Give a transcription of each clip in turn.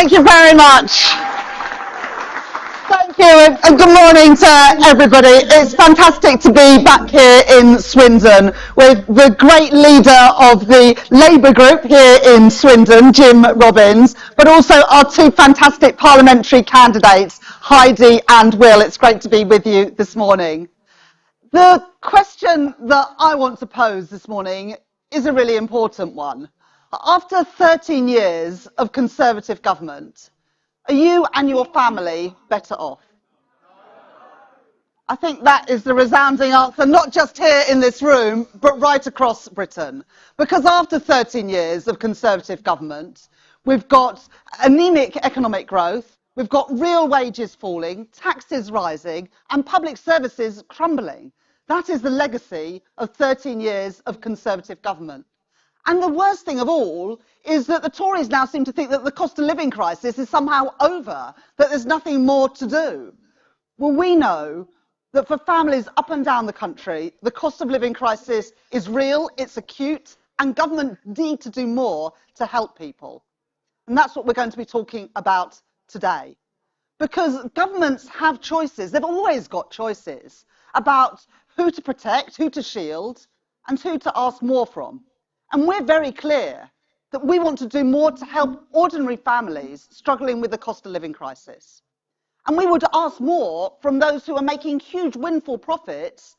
Thank you very much. Thank you and good morning to everybody. It's fantastic to be back here in Swindon with the great leader of the Labour group here in Swindon, Jim Robbins, but also our two fantastic parliamentary candidates, Heidi and Will. It's great to be with you this morning. The question that I want to pose this morning is a really important one. After 13 years of Conservative government, are you and your family better off? I think that is the resounding answer, not just here in this room, but right across Britain. Because after 13 years of Conservative government, we've got anemic economic growth, we've got real wages falling, taxes rising, and public services crumbling. That is the legacy of 13 years of Conservative government. And the worst thing of all is that the Tories now seem to think that the cost of living crisis is somehow over, that there's nothing more to do. Well, we know that for families up and down the country, the cost of living crisis is real, it's acute, and government need to do more to help people. And that's what we're going to be talking about today. Because governments have choices, they've always got choices about who to protect, who to shield, and who to ask more from. And we're very clear that we want to do more to help ordinary families struggling with the cost of living crisis. And we would ask more from those who are making huge windfall profits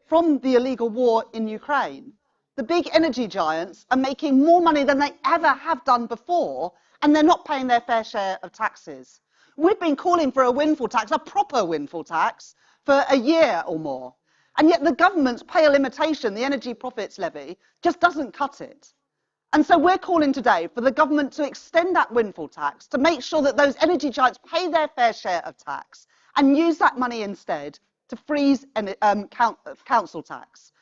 from the illegal war in Ukraine. The big energy giants are making more money than they ever have done before, and they're not paying their fair share of taxes. We've been calling for a windfall tax, a proper windfall tax, for a year or more. And yet the government's pay limitation, the energy profits levy, just doesn't cut it. And so we're calling today for the government to extend that windfall tax to make sure that those energy giants pay their fair share of tax and use that money instead to freeze council tax.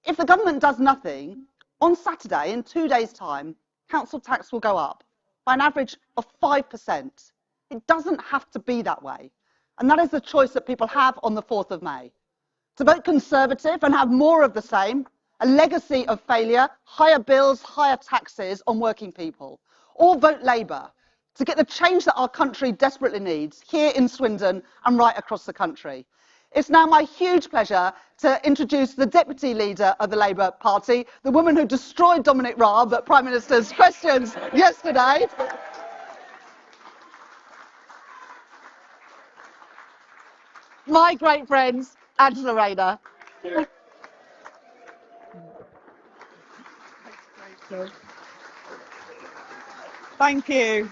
If the government does nothing, on Saturday, in 2 days' time, council tax will go up by an average of 5%. It doesn't have to be that way. And that is the choice that people have on the 4th of May. To vote Conservative and have more of the same, a legacy of failure, higher bills, higher taxes on working people, or vote Labour to get the change that our country desperately needs here in Swindon and right across the country. It's now my huge pleasure to introduce the Deputy Leader of the Labour Party, the woman who destroyed Dominic Raab at Prime Minister's questions yesterday. My great friends, Angela Rayner. Thank you.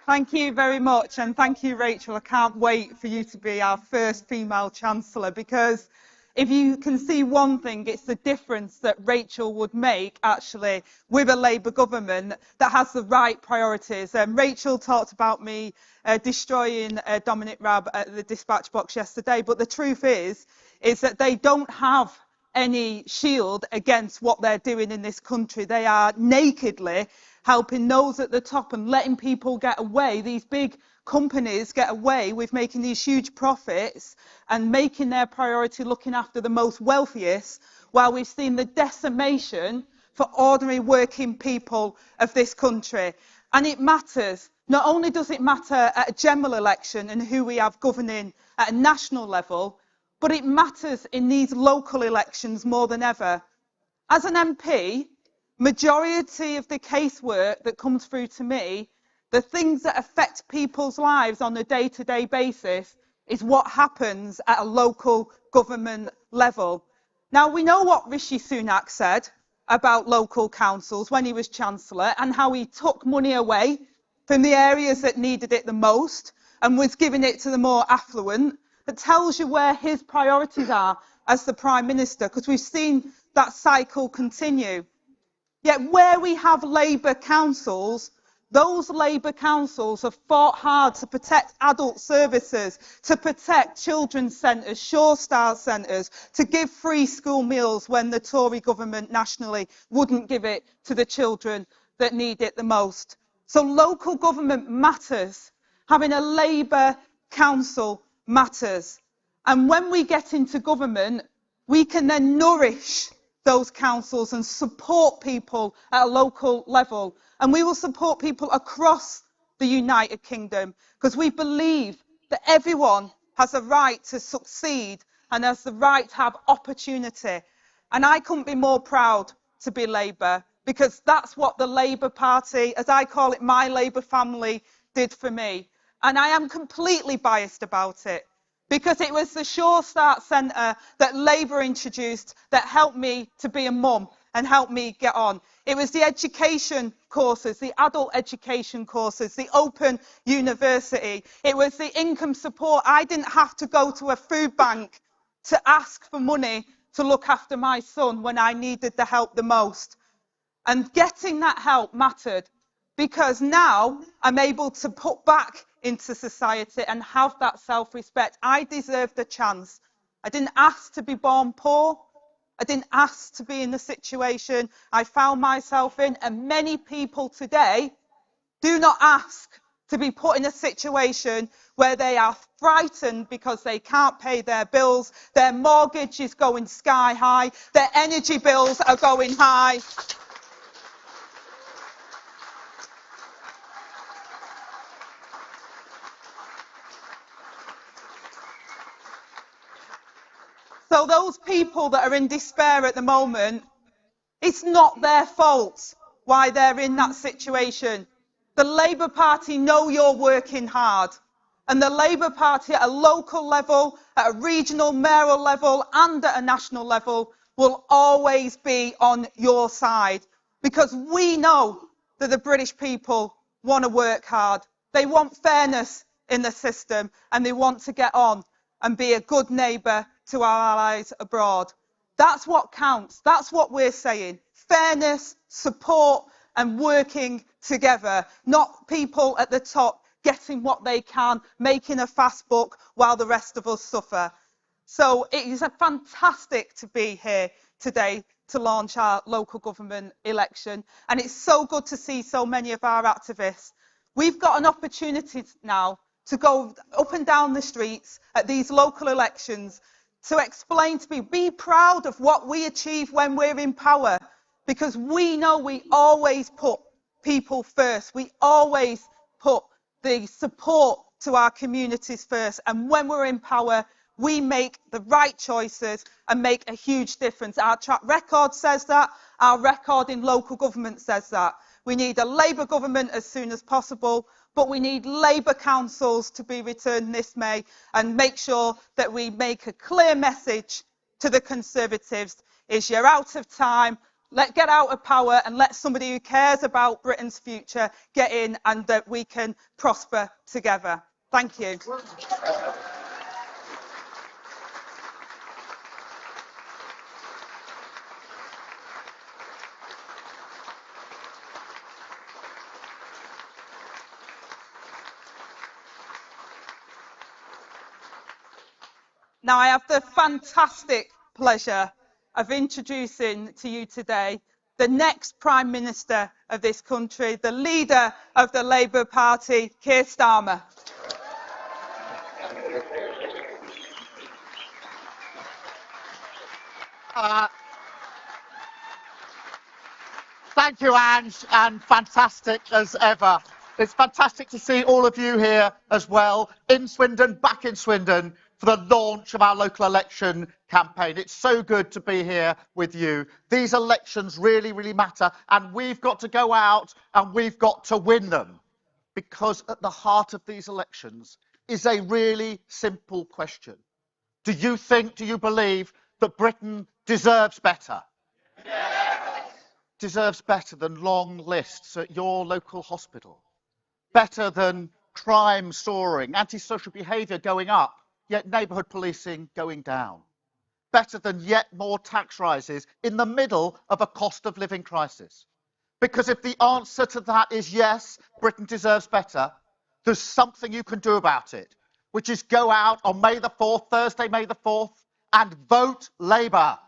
Thank you very much, and thank you, Rachel. I can't wait for you to be our first female Chancellor, because if you can see one thing, it's the difference that Rachel would make, actually, with a Labour government that has the right priorities. Rachel talked about me destroying Dominic Raab at the dispatch box yesterday, but the truth is that they don't have any shield against what they're doing in this country. They are nakedly helping those at the top and letting people get away, these big companies get away with making these huge profits and making their priority looking after the most wealthiest, while we've seen the decimation for ordinary working people of this country. And it matters. Not only does it matter at a general election and who we have governing at a national level, but it matters in these local elections more than ever. As an MP, majority of the casework that comes through to me, the things that affect people's lives on a day-to-day basis, is what happens at a local government level. Now, we know what Rishi Sunak said about local councils when he was Chancellor, and how he took money away from the areas that needed it the most and was giving it to the more affluent. That tells you where his priorities are as the Prime Minister, because we've seen that cycle continue. Yet where we have Labour councils, those Labour councils have fought hard to protect adult services, to protect children's centres, Sure Start centres, to give free school meals when the Tory government nationally wouldn't give it to the children that need it the most. So local government matters. Having a Labour council matters. And when we get into government, we can then nourish those councils and support people at a local level. And we will support people across the United Kingdom because we believe that everyone has a right to succeed and has the right to have opportunity. And I couldn't be more proud to be Labour because that's what the Labour Party, as I call it, my Labour family, did for me. And I am completely biased about it because it was the Sure Start Centre that Labour introduced that helped me to be a mum and helped me get on. It was the education courses, the adult education courses, the open university. It was the income support. I didn't have to go to a food bank to ask for money to look after my son when I needed the help the most. And getting that help mattered because now I'm able to put back into society and have that self-respect. I deserved a chance. I didn't ask to be born poor. I didn't ask to be in the situation I found myself in. And many people today do not ask to be put in a situation where they are frightened because they can't pay their bills, their mortgage is going sky high, their energy bills are going high. So those people that are in despair at the moment, it's not their fault why they're in that situation. The Labour Party know you're working hard. And the Labour Party at a local level, at a regional mayoral level and at a national level will always be on your side. Because we know that the British people want to work hard. They want fairness in the system and they want to get on and be a good neighbour to our allies abroad. That's what counts. That's what we're saying. Fairness, support and working together, not people at the top getting what they can, making a fast buck while the rest of us suffer. So it is fantastic to be here today to launch our local government election. And it's so good to see so many of our activists. We've got an opportunity now to go up and down the streets at these local elections to explain to me, be proud of what we achieve when we're in power, because we know we always put people first. We always put the support to our communities first. And when we're in power, we make the right choices and make a huge difference. Our track record says that. Our record in local government says that. We need a Labour government as soon as possible, but we need Labour councils to be returned this May and make sure that we make a clear message to the Conservatives is you're out of time, get out of power and let somebody who cares about Britain's future get in and that we can prosper together. Thank you. Now, I have the fantastic pleasure of introducing to you today the next Prime Minister of this country, the leader of the Labour Party, Keir Starmer. Thank you, Ange, and fantastic as ever. It's fantastic to see all of you here as well, in Swindon, back in Swindon, for the launch of our local election campaign. It's so good to be here with you. These elections really, really matter, and we've got to go out and we've got to win them. Because at the heart of these elections is a really simple question. Do you believe that Britain deserves better? Deserves better than long lists at your local hospital, better than crime soaring, antisocial behaviour going up, yet neighbourhood policing going down, better than yet more tax rises in the middle of a cost of living crisis. Because if the answer to that is yes, Britain deserves better, there's something you can do about it, which is go out on May the 4th, Thursday, May the 4th, and vote Labour.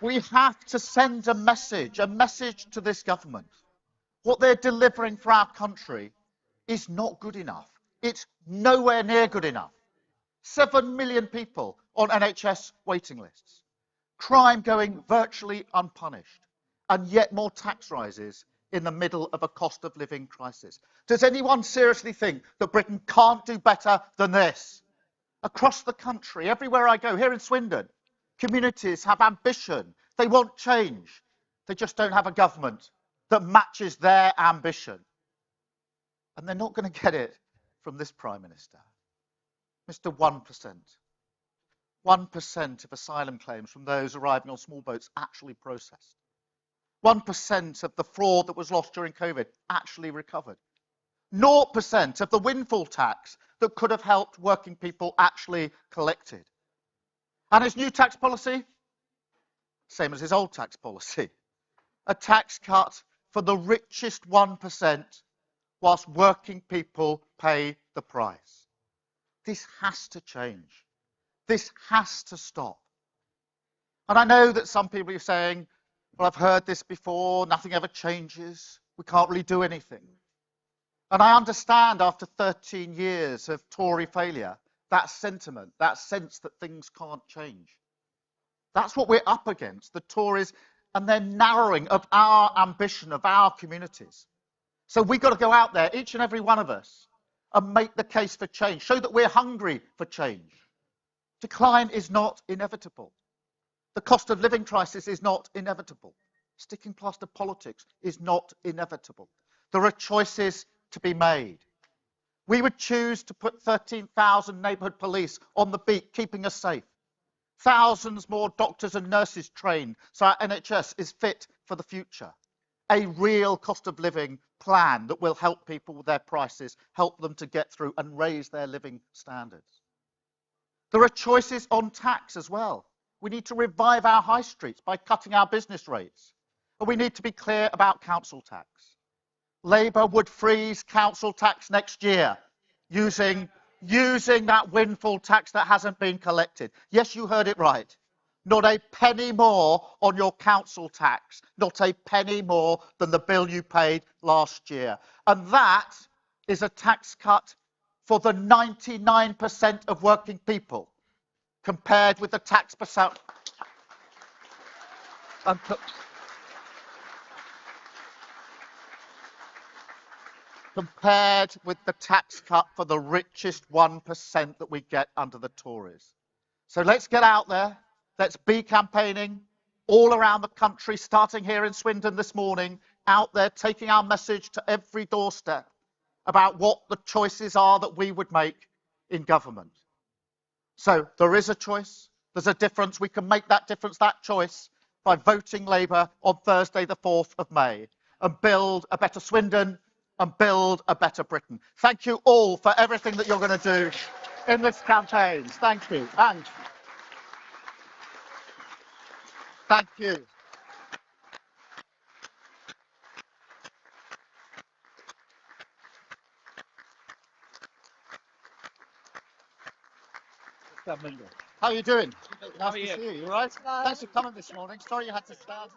We have to send a message to this government. What they're delivering for our country is not good enough. It's nowhere near good enough. 7 million people on NHS waiting lists. Crime going virtually unpunished. And yet more tax rises in the middle of a cost of living crisis. Does anyone seriously think that Britain can't do better than this? Across the country, everywhere I go, here in Swindon, communities have ambition. They want change. They just don't have a government that matches their ambition. And they're not going to get it from this Prime Minister. Mr. 1%. 1% of asylum claims from those arriving on small boats actually processed. 1% of the fraud that was lost during COVID actually recovered. 0% of the windfall tax that could have helped working people actually collected. And his new tax policy? Same as his old tax policy. A tax cut for the richest 1% whilst working people pay the price. This has to change. This has to stop. And I know that some people are saying, well, I've heard this before, nothing ever changes, we can't really do anything. And I understand after 13 years of Tory failure, that sentiment, that sense that things can't change. That's what we're up against, the Tories and their narrowing of our ambition, of our communities. So we've got to go out there, each and every one of us, and make the case for change, show that we're hungry for change. Decline is not inevitable. The cost of living crisis is not inevitable. Sticking plaster politics is not inevitable. There are choices to be made. We would choose to put 13,000 neighbourhood police on the beat, keeping us safe. Thousands more doctors and nurses trained so our NHS is fit for the future. A real cost of living plan that will help people with their prices, help them to get through and raise their living standards. There are choices on tax as well. We need to revive our high streets by cutting our business rates. And we need to be clear about council tax. Labour would freeze council tax next year using that windfall tax that hasn't been collected. Yes, you heard it right. Not a penny more on your council tax, not a penny more than the bill you paid last year. And that is a tax cut for the 99% of working people, compared with the tax percent. Compared with the tax cut for the richest 1% that we get under the Tories. So let's get out there. Let's be campaigning all around the country, starting here in Swindon this morning, out there taking our message to every doorstep about what the choices are that we would make in government. So there is a choice. There's a difference. We can make that difference, that choice, by voting Labour on Thursday, the 4th of May, and build a better Swindon and build a better Britain. Thank you all for everything that you're going to do in this campaign. Thank you. And thank you. How are you doing? Nice to see you. You all right? Thanks for coming this morning. Sorry you had to stand.